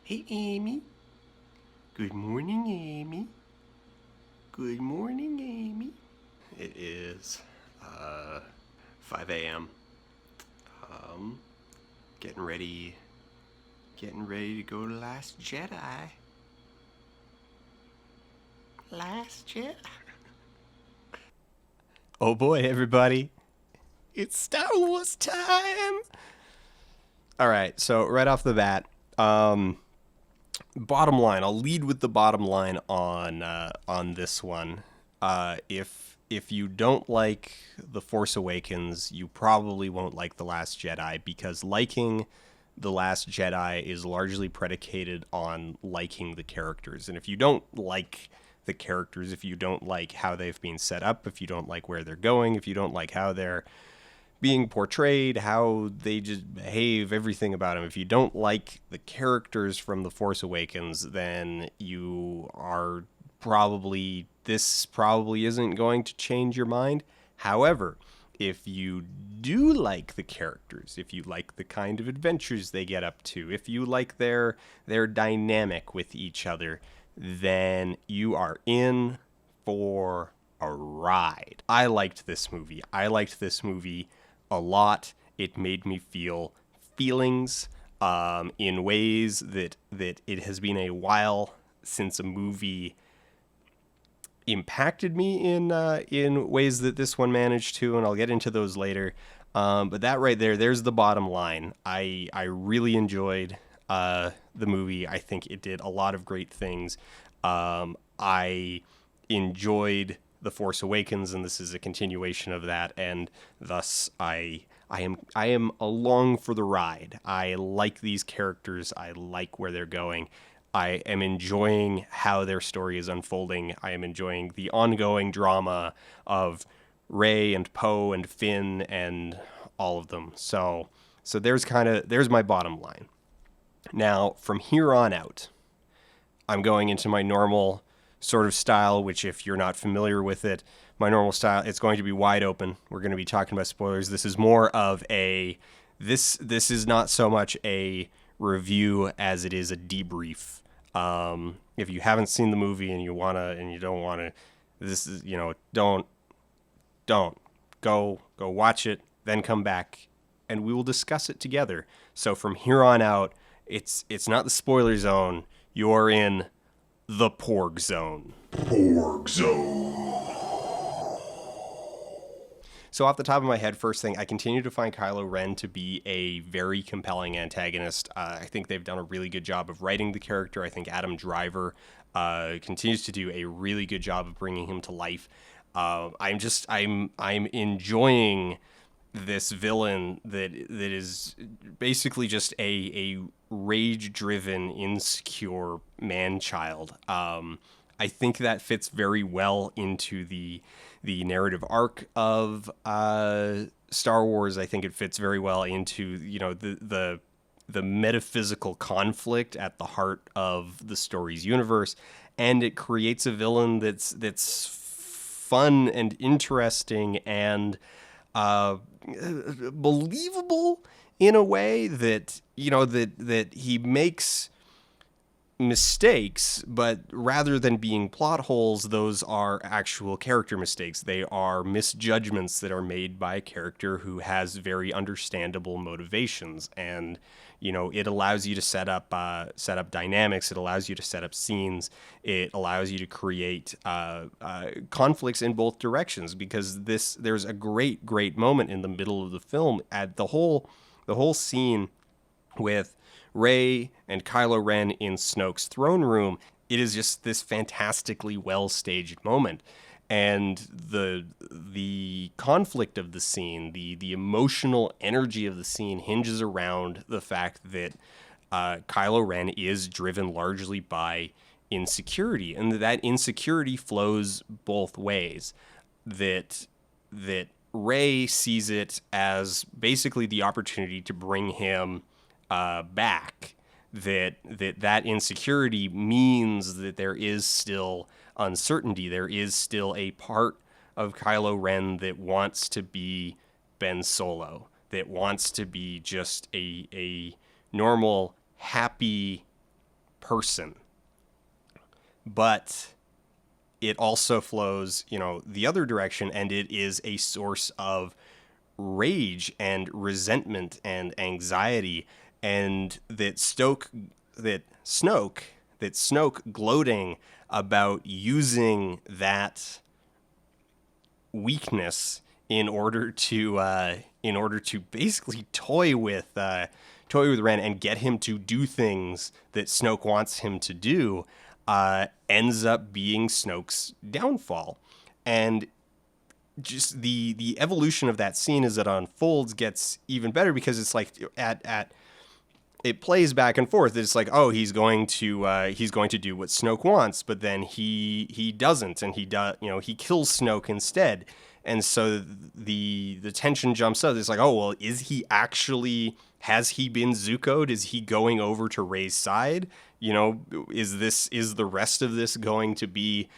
Hey, Amy. Good morning, Amy. Good morning, Amy. It is 5 a.m. Um, getting ready, to go to Last Jedi. Last Jedi. Oh boy, everybody. It's Star Wars time. All right, so right off the bat, bottom line. I'll lead with the bottom line on this one. If you don't like The Force Awakens, you probably won't like The Last Jedi, because liking The Last Jedi is largely predicated on liking the characters. And if you don't like the characters, if you don't like how they've been set up, if you don't like where they're going, if you don't like how they're being portrayed, how they just behave, everything about them. If you don't like the characters from The Force Awakens, then this probably isn't going to change your mind. However, if you do like the characters, if you like the kind of adventures they get up to, if you like their dynamic with each other, then you are in for a ride. I liked this movie. A lot. It made me feel feelings in ways that it has been a while since a movie impacted me in ways that this one managed to, and I'll get into those later. But that right there's the bottom line. I really enjoyed the movie. I think it did a lot of great things. I enjoyed The Force Awakens, and this is a continuation of that, and thus I am along for the ride. I like these characters. I like where they're going. I am enjoying how their story is unfolding. I am enjoying the ongoing drama of Rey and Poe and Finn and all of them. So there's my bottom line. Now, from here on out, I'm going into my normal sort of style, which, if you're not familiar with it, my normal style, it's going to be wide open. We're going to be talking about spoilers. This is more of this is not so much a review as it is a debrief. If you haven't seen the movie and you don't wanna, this is, don't go watch it, then come back and we will discuss it together. So from here on out, it's not the spoiler zone. You're in the Porg Zone. Porg Zone. So off the top of my head, first thing, I continue to find Kylo Ren to be a very compelling antagonist. I think they've done a really good job of writing the character. I think Adam Driver continues to do a really good job of bringing him to life. I'm enjoying this villain that is basically just a rage-driven, insecure man-child. I think that fits very well into the narrative arc of Star Wars. I think it fits very well into the metaphysical conflict at the heart of the story's universe, and it creates a villain that's fun and interesting and believable in a way that that he makes mistakes, but rather than being plot holes, those are actual character mistakes. They are misjudgments that are made by a character who has very understandable motivations, and it allows you to set up dynamics. It allows you to set up scenes. It allows you to create conflicts in both directions, because there's a great moment in the middle of the film at the whole scene with Rey and Kylo Ren in Snoke's throne room. It is just this fantastically well-staged moment. And the conflict of the scene, the emotional energy of the scene hinges around the fact that Kylo Ren is driven largely by insecurity, and that insecurity flows both ways. That Rey sees it as basically the opportunity to bring him back. That insecurity means that there is still uncertainty. There is still a part of Kylo Ren that wants to be Ben Solo, that wants to be just a normal, happy person. But it also flows, the other direction, and it is a source of rage and resentment and anxiety, and that Snoke gloating about using that weakness in order to basically toy with Ren and get him to do things that Snoke wants him to do, ends up being Snoke's downfall. And just the evolution of that scene as it unfolds gets even better, because it's like it plays back and forth. It's like, oh, he's going to do what Snoke wants, but then he doesn't, and he kills Snoke instead. And so the tension jumps up. It's like, oh, well, has he been Zuko'd? Is he going over to Rey's side? Is the rest of this going to be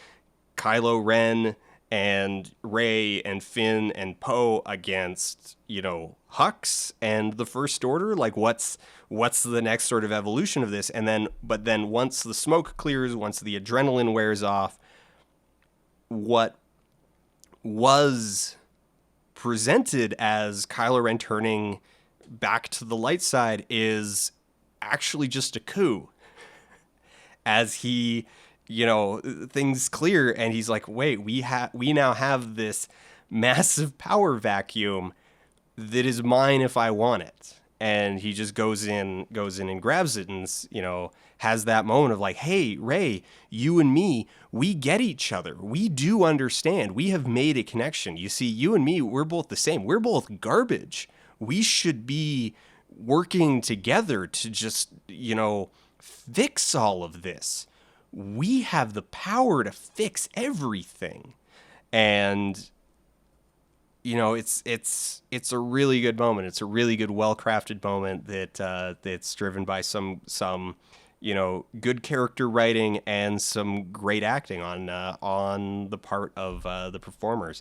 Kylo Ren and Rey and Finn and Poe against, Hux and the First Order? Like, what's the next sort of evolution of this? But then once the smoke clears, once the adrenaline wears off, what was presented as Kylo Ren turning back to the light side is actually just a coup. As he, things clear, and he's like, wait, we now have this massive power vacuum that is mine if I want it. And he just goes in and grabs it, and has that moment of like, hey, Rey, you and me, we get each other. We do understand. We have made a connection. You see, you and me, we're both the same. We're both garbage. We should be working together to just, fix all of this. We have the power to fix everything. And it's a really good moment. It's a really good, well-crafted moment that's driven by some good character writing and some great acting on the part of the performers.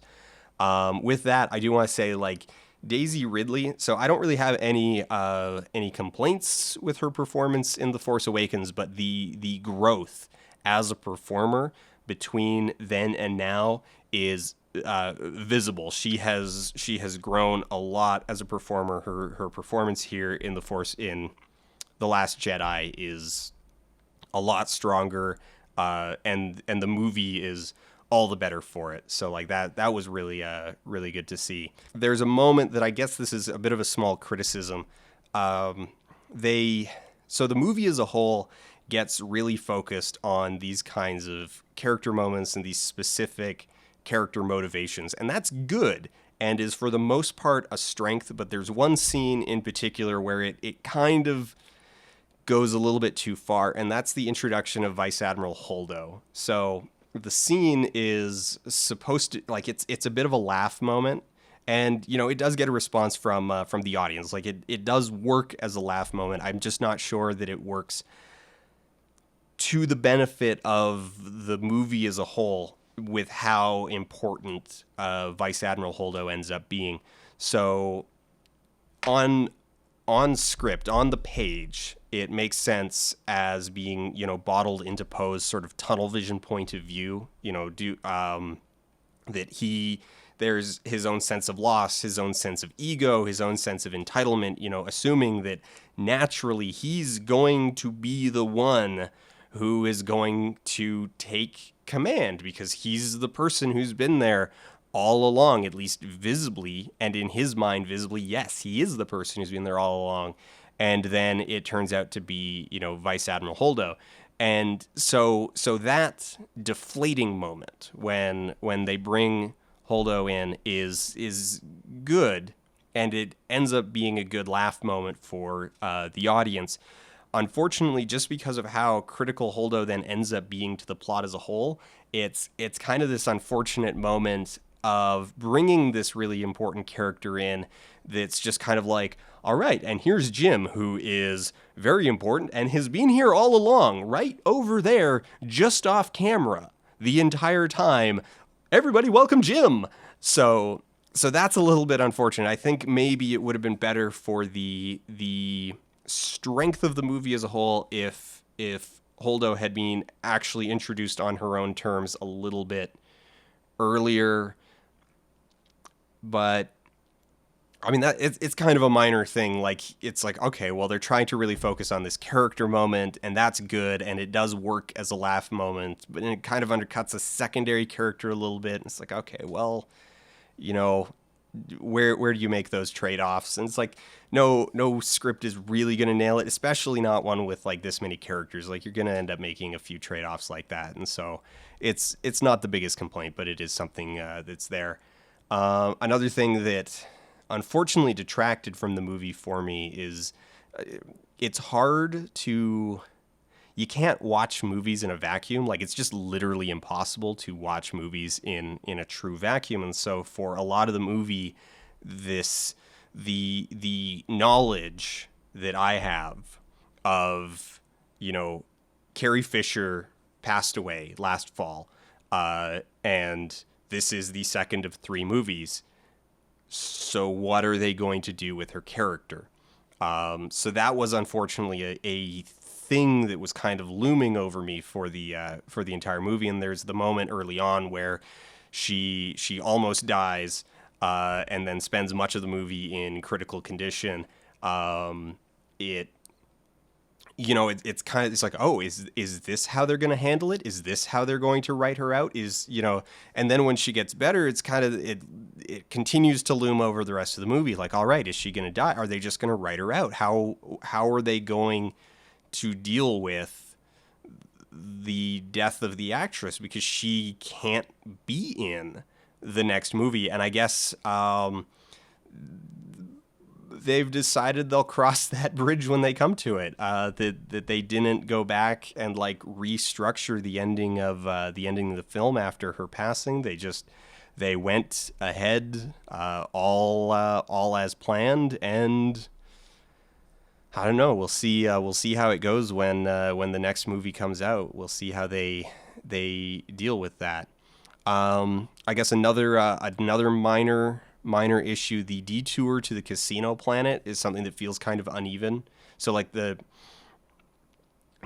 With that, I do want to say, like, Daisy Ridley. So I don't really have any complaints with her performance in The Force Awakens, but the growth as a performer between then and now is visible. She has grown a lot as a performer. Her performance here in The Last Jedi is a lot stronger, and the movie is all the better for it. So like that was really good to see. There's a moment that I guess this is a bit of a small criticism. So the movie as a whole gets really focused on these kinds of character moments and these specific character motivations, and that's good and is for the most part a strength. But there's one scene in particular where it kind of goes a little bit too far, and that's the introduction of Vice Admiral Holdo. So the scene is supposed to, like, it's a bit of a laugh moment, and it does get a response from the audience. Like it does work as a laugh moment. I'm just not sure that it works to the benefit of the movie as a whole with how important Vice Admiral Holdo ends up being. So on script, on the page, it makes sense as being, bottled into Poe's sort of tunnel vision point of view, that there's his own sense of loss, his own sense of ego, his own sense of entitlement, assuming that naturally he's going to be the one who is going to take command because he's the person who's been there all along, at least visibly, and in his mind visibly, yes, he is the person who's been there all along. And then it turns out to be, Vice Admiral Holdo. And so that deflating moment when they bring Holdo in is good, and it ends up being a good laugh moment for the audience. Unfortunately, just because of how critical Holdo then ends up being to the plot as a whole, it's kind of this unfortunate moment of bringing this really important character in that's just kind of like, all right, and here's Jim, who is very important and has been here all along, right over there, just off camera the entire time. Everybody welcome Jim. So that's a little bit unfortunate. I think maybe it would have been better for the strength of the movie as a whole if Holdo had been actually introduced on her own terms a little bit earlier, but I mean, that it's kind of a minor thing. Like, it's like, okay, well, they're trying to really focus on this character moment, and that's good, and it does work as a laugh moment, but it kind of undercuts a secondary character a little bit. And it's like, okay, well, you know, where do you make those trade-offs? And it's like, no script is really going to nail it, especially not one with like this many characters. Like, you're going to end up making a few trade-offs like that. And so it's not the biggest complaint, but it is something that's there. Another thing that unfortunately detracted from the movie for me is it's hard to, you can't watch movies in a vacuum. Like, it's just literally impossible to watch movies in a true vacuum. And so for a lot of the movie, the knowledge that I have of, you know, Carrie Fisher passed away last fall, and this is the second of 3 movies. So what are they going to do with her character? So that was unfortunately a thing that was kind of looming over me for the entire movie. And there's the moment early on where she almost dies, and then spends much of the movie in critical condition. It's kind of, it's like, oh, is this how they're going to handle it? Is this how they're going to write her out? And then when she gets better, it's kind of, it continues to loom over the rest of the movie. Like, all right, is she going to die? Are they just going to write her out? How are they going to deal with the death of the actress? Because she can't be in the next movie. And I guess, they've decided they'll cross that bridge when they come to it. That they didn't go back and like restructure the ending of the film after her passing. They went ahead, all as planned, and I don't know. We'll see how it goes when the next movie comes out. We'll see how they deal with that. I guess another minor issue, the detour to the casino planet is something that feels kind of uneven. So like the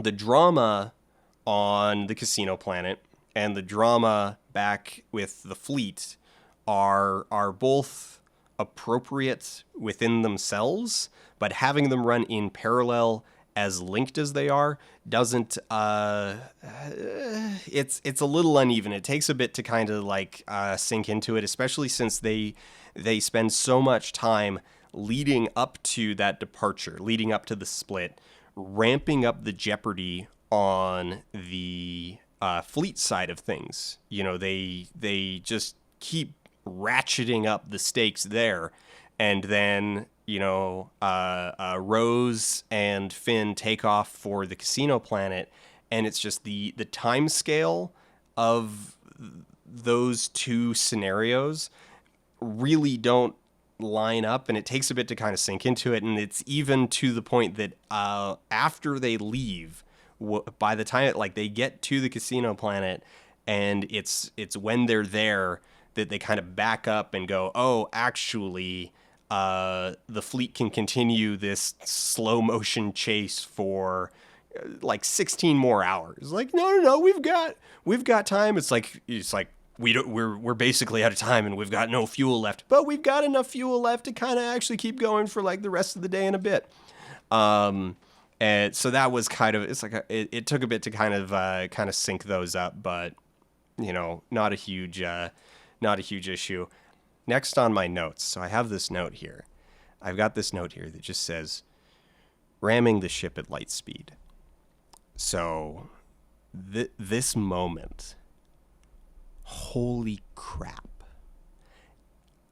drama on the casino planet and the drama back with the fleet are both appropriate within themselves, but having them run in parallel as linked as they are doesn't it's a little uneven. It takes a bit to kind of like sink into it, especially since they spend so much time leading up to that departure, leading up to the split, ramping up the jeopardy on the fleet side of things. You know, they just keep ratcheting up the stakes there, and then Rose and Finn take off for the casino planet, and it's just the time scale of those two scenarios really don't line up, and it takes a bit to kind of sink into it. And it's even to the point that after they leave, by the time they get to the casino planet, and it's when they're there that they kind of back up and go, oh, actually, the fleet can continue this slow motion chase for like 16 more hours. Like, no, we've got time. It's like we're basically out of time, and we've got no fuel left, but we've got enough fuel left to kind of actually keep going for like the rest of the day and a bit. And so that was kind of, it's like it took a bit to kind of sync those up, but not a huge issue. Next on my notes, so I have this note here. I've got this note here that just says, ramming the ship at light speed. So this moment, holy crap.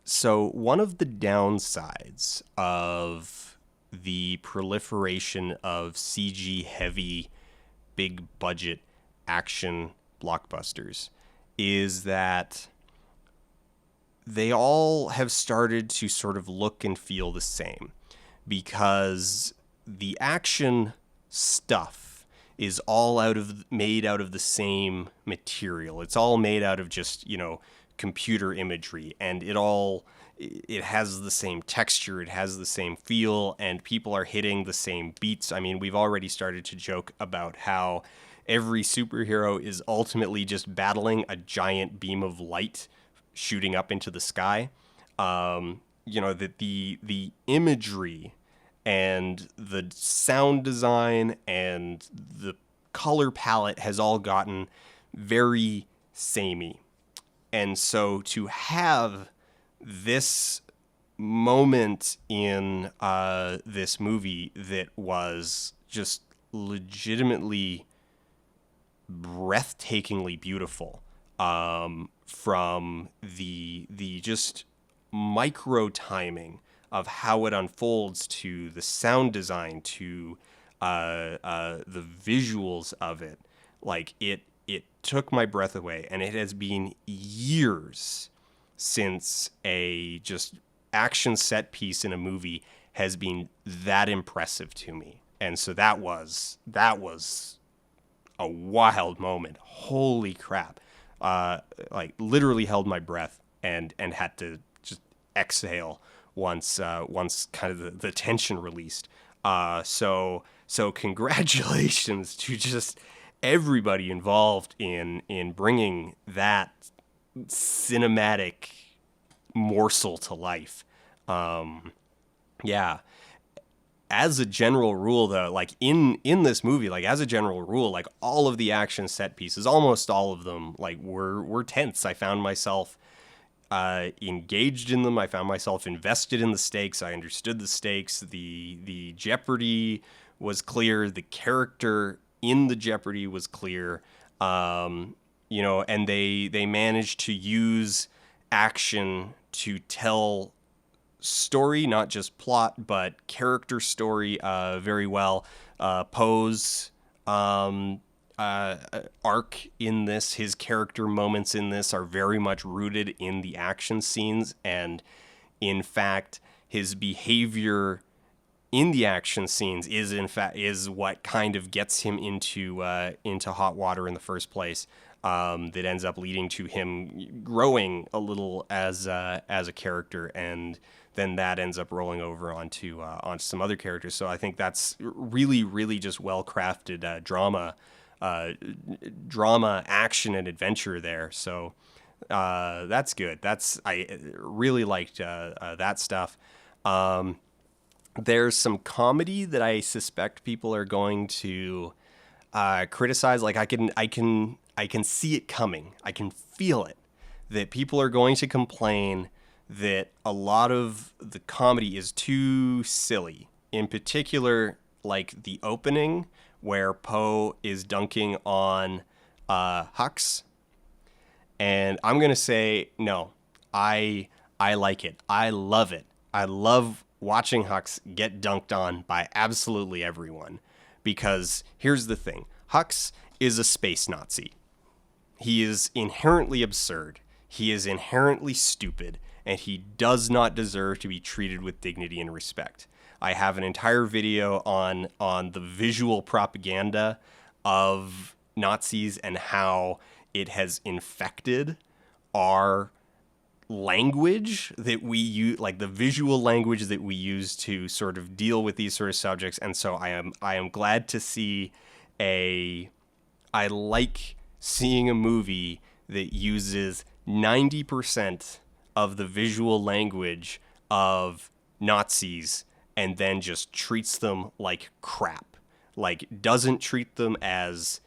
So one of the downsides of the proliferation of CG heavy, big budget action blockbusters is that they all have started to sort of look and feel the same, because the action stuff is all made out of the same material. It's all made out of just, computer imagery, and it all it has the same texture, it has the same feel, and people are hitting the same beats. I mean, we've already started to joke about how every superhero is ultimately just battling a giant beam of light shooting up into the sky. That the imagery and the sound design and the color palette has all gotten very samey. And so to have this moment in this movie that was just legitimately breathtakingly beautiful, from the just micro timing of how it unfolds to the sound design to the visuals of it, like it took my breath away. And it has been years since a just action set piece in a movie has been that impressive to me. And so that was a wild moment. Holy crap. Like literally held my breath and had to just exhale once kind of the tension released. So congratulations to just everybody involved in bringing that cinematic morsel to life. Yeah. As a general rule, though, like in this movie, like as a general rule, like all of the action set pieces, almost all of them, like were tense. I found myself engaged in them. I found myself invested in the stakes. I understood the stakes. The jeopardy was clear. The character in the jeopardy was clear. And they managed to use action to tell story, not just plot, but character story very well. Poe's arc in this, his character moments in this are very much rooted in the action scenes, and in fact, his behavior in the action scenes is what kind of gets him into hot water in the first place. That ends up leading to him growing a little as a character, and then that ends up rolling over onto some other characters. So I think that's really, really just well crafted drama, action, and adventure there. So that's good. I really liked that stuff. There's some comedy that I suspect people are going to criticize. Like I can see it coming. I can feel it, that people are going to complain that a lot of the comedy is too silly. In particular, like the opening where Poe is dunking on Hux. And I'm going to say, no, I like it. I love it. I love watching Hux get dunked on by absolutely everyone. Because here's the thing. Hux is a space Nazi. He is inherently absurd. He is inherently stupid, and he does not deserve to be treated with dignity and respect. I have an entire video on the visual propaganda of Nazis and how it has infected our language that we use, like the visual language that we use to sort of deal with these sort of subjects. And so I am glad to see I like seeing a movie that uses 90% of the visual language of Nazis and then just treats them like crap. Like, doesn't treat them as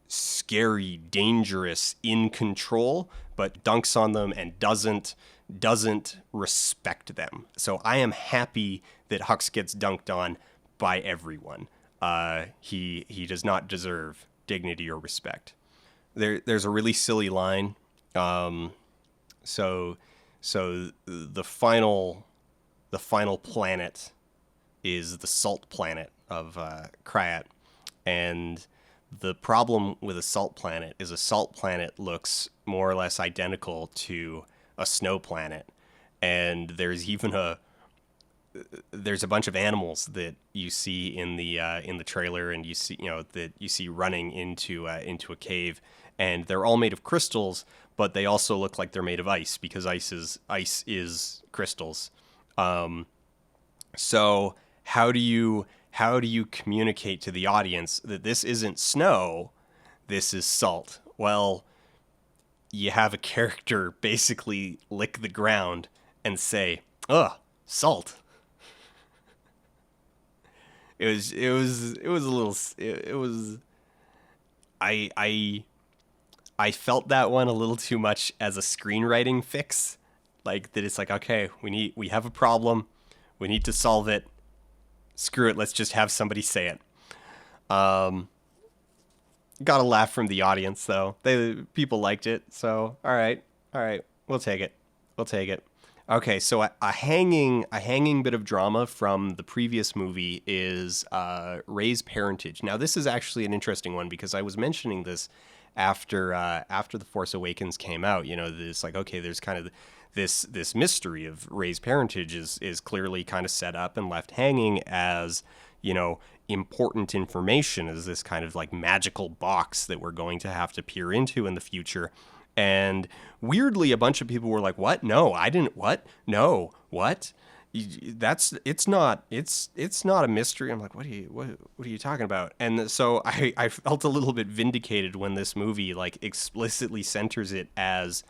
scary, dangerous, in control, but dunks on them and doesn't respect them. So I am happy that Hux gets dunked on by everyone. He does not deserve dignity or respect. There's a really silly line. So the final planet is the salt planet of Kryat, and the problem with a salt planet is a salt planet looks more or less identical to a snow planet, and there's even there's a bunch of animals that you see in the trailer, and you see, that you see running into a cave, and they're all made of crystals, but they also look like they're made of ice, because ice is crystals. So how do you communicate to the audience that this isn't snow, this is salt? Well, you have a character basically lick the ground and say, "Ugh, salt." It was a little it was I felt that one a little too much as a screenwriting fix, like that. It's like, okay, we have a problem, we need to solve it. Screw it, let's just have somebody say it. Um, Got a laugh from the audience though. People liked it, so all right, we'll take it. We'll take it. Okay, so a hanging bit of drama from the previous movie is Rey's parentage. Now, this is actually an interesting one, because I was mentioning this after The Force Awakens came out. This, like, okay, there's kind of this mystery of Rey's parentage is clearly kind of set up and left hanging as, important information, as this kind of like magical box that we're going to have to peer into in the future. And weirdly, a bunch of people were like, "What? No, I didn't. What? No, what? It's not a mystery." I'm like, what are you talking about?" And so I felt a little bit vindicated when this movie like explicitly centers it as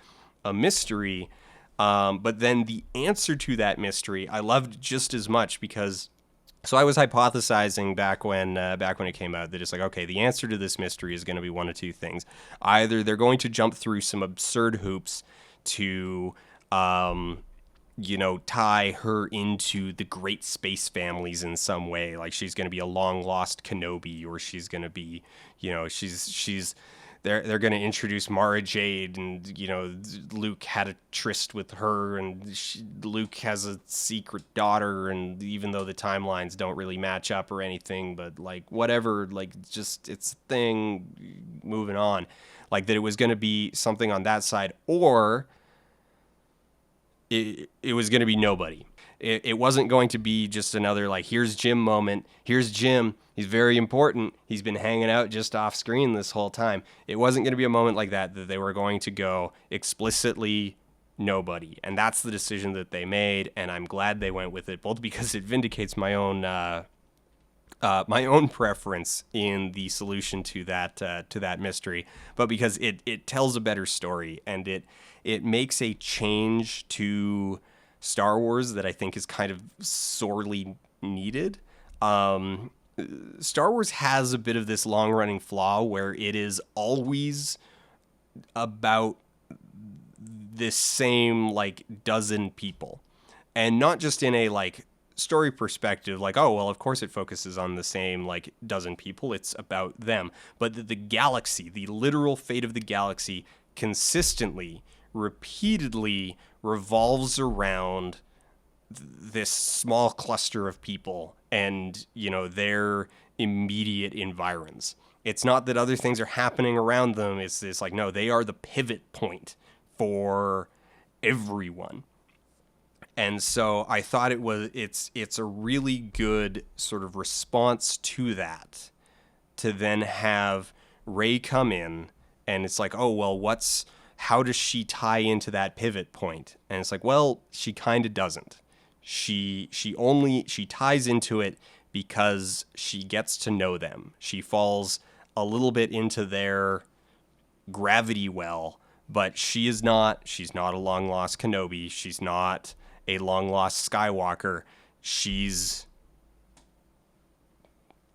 a mystery. But then the answer to that mystery I loved just as much, because so I was hypothesizing back when it came out, that it's like, okay, the answer to this mystery is going to be one of two things. Either they're going to jump through some absurd hoops to, tie her into the great space families in some way. Like, she's going to be a long lost Kenobi, or she's going to be, she's they're going to introduce Mara Jade, and Luke had a tryst with her, and Luke has a secret daughter, and even though the timelines don't really match up or anything, but like whatever, like just it's a thing, moving on. Like, that it was going to be something on that side, or it was going to be nobody. It wasn't going to be just another, like, here's Jim moment. Here's Jim. He's very important. He's been hanging out just off screen this whole time. It wasn't going to be a moment like that they were going to go explicitly nobody. And that's the decision that they made. And I'm glad they went with it, both because it vindicates my own preference in the solution to that mystery, but because it tells a better story, and it makes a change to Star Wars that I think is kind of sorely needed. Star Wars has a bit of this long-running flaw where it is always about this same, like, dozen people, and not just in a, like, story perspective, like, oh, well, of course it focuses on the same, like, dozen people, it's about them, but the galaxy, the literal fate of the galaxy, consistently, repeatedly revolves around this small cluster of people and, their immediate environs. It's not that other things are happening around them. It's like, no, they are the pivot point for everyone. And so I thought it's a really good sort of response to that, to then have Rey come in, and it's like, oh, well, how does she tie into that pivot point? And it's like, well, she kind of doesn't. She ties into it because she gets to know them. She falls a little bit into their gravity well, but she's not a long lost Kenobi. She's not a long lost Skywalker. She's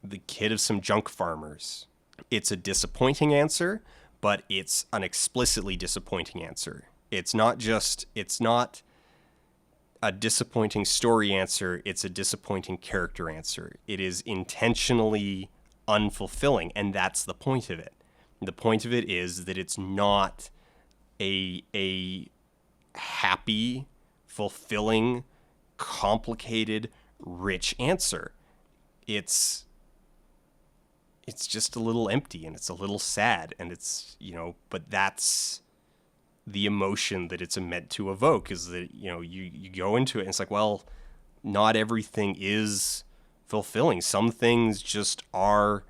the kid of some junk farmers. It's a disappointing answer, but it's an explicitly disappointing answer. It's not a disappointing story answer, it's a disappointing character answer. It is intentionally unfulfilling, and that's the point of it. The point of it is that it's not a happy, fulfilling, complicated, rich answer. It's just a little empty, and it's a little sad, and it's, but that's the emotion that it's meant to evoke, is that, you go into it and it's like, well, not everything is fulfilling. Some things just are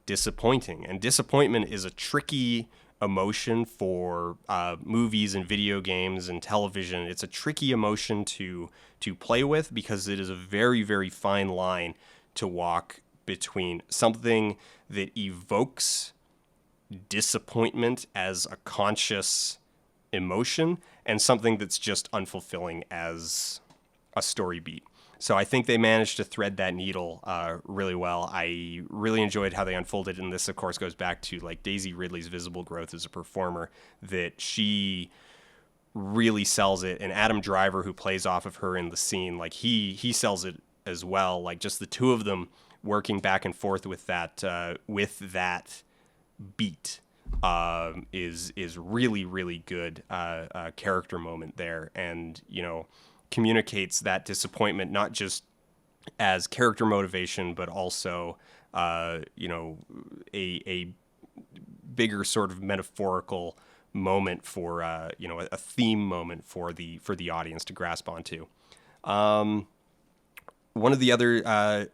disappointing, and disappointment is a tricky emotion for movies and video games and television. It's a tricky emotion to play with, because it is a very, very fine line to walk between something that evokes disappointment as a conscious emotion and something that's just unfulfilling as a story beat. So I think they managed to thread that needle really well. I really enjoyed how they unfolded, and this, of course, goes back to like Daisy Ridley's visible growth as a performer, that she really sells it. And Adam Driver, who plays off of her in the scene, like he sells it as well. Like just the two of them working back and forth with that beat is really, really good character moment there, and communicates that disappointment not just as character motivation, but also a bigger sort of metaphorical moment for a theme moment for the audience to grasp onto. One of the other I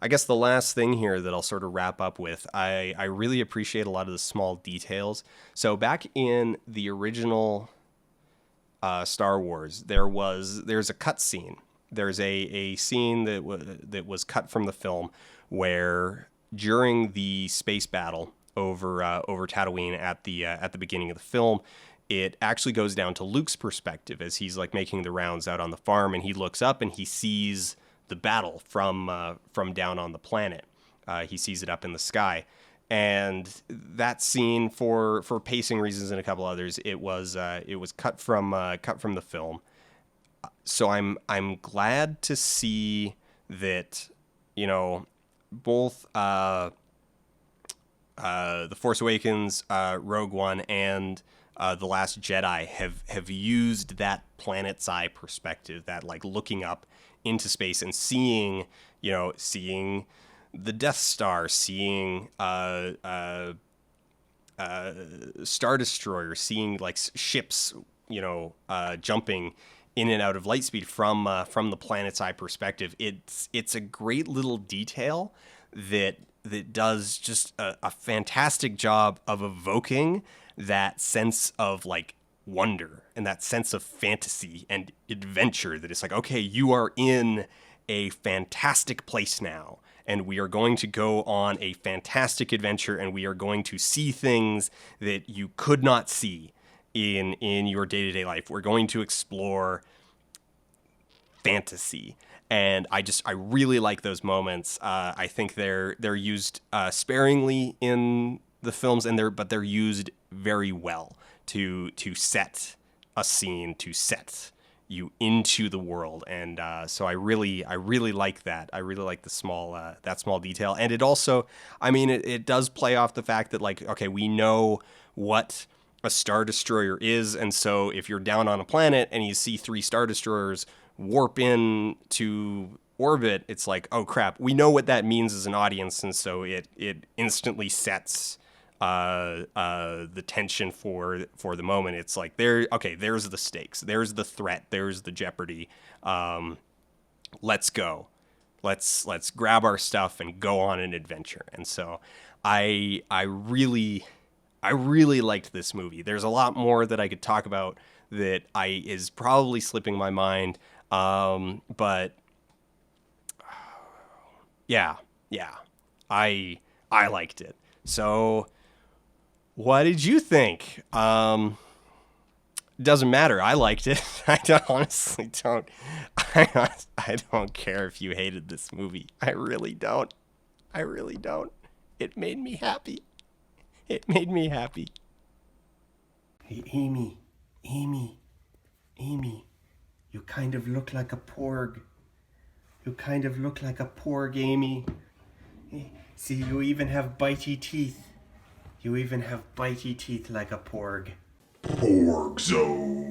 guess the last thing here that I'll sort of wrap up with, I really appreciate a lot of the small details. So back in the original Star Wars, there's a cut scene. There's a scene that was cut from the film where during the space battle over Tatooine at the beginning of the film, it actually goes down to Luke's perspective as he's like making the rounds out on the farm, and he looks up and he sees the battle from down on the planet. He sees it up in the sky. And that scene, for pacing reasons and a couple others, it was cut from the film. So I'm glad to see that both The Force Awakens, Rogue One, and The Last Jedi have used that planet's eye perspective, that like looking up into space and seeing the Death Star, seeing Star Destroyer, seeing like ships, jumping in and out of light speed from the planet's eye perspective. It's a great little detail that does just a fantastic job of evoking that sense of like wonder and that sense of fantasy and adventure, that it's like, okay, you are in a fantastic place now, and we are going to go on a fantastic adventure, and we are going to see things that you could not see in your day-to-day life. We're going to explore fantasy. And I really like those moments. I think they're used sparingly in the films, but they're used very well to set a scene, to set you into the world. And so I really like that. I really like the that small detail. And it also, it does play off the fact that, like, okay, we know what a Star Destroyer is, and so if you're down on a planet and you see 3 Star Destroyers warp in to orbit, it's like, oh crap, we know what that means as an audience, and so it instantly sets the tension for the moment. It's like, there's the stakes, there's the threat, there's the jeopardy. Let's go. Let's grab our stuff and go on an adventure. And so I really liked this movie. There's a lot more that I could talk about that is probably slipping my mind. But yeah, I liked it. So what did you think? Doesn't matter. I liked it. I honestly don't. I don't care if you hated this movie. I really don't. It made me happy. Hey, Amy, you kind of look like a porg. Amy. See, you even have bitey teeth. Like a porg. Porg Zone.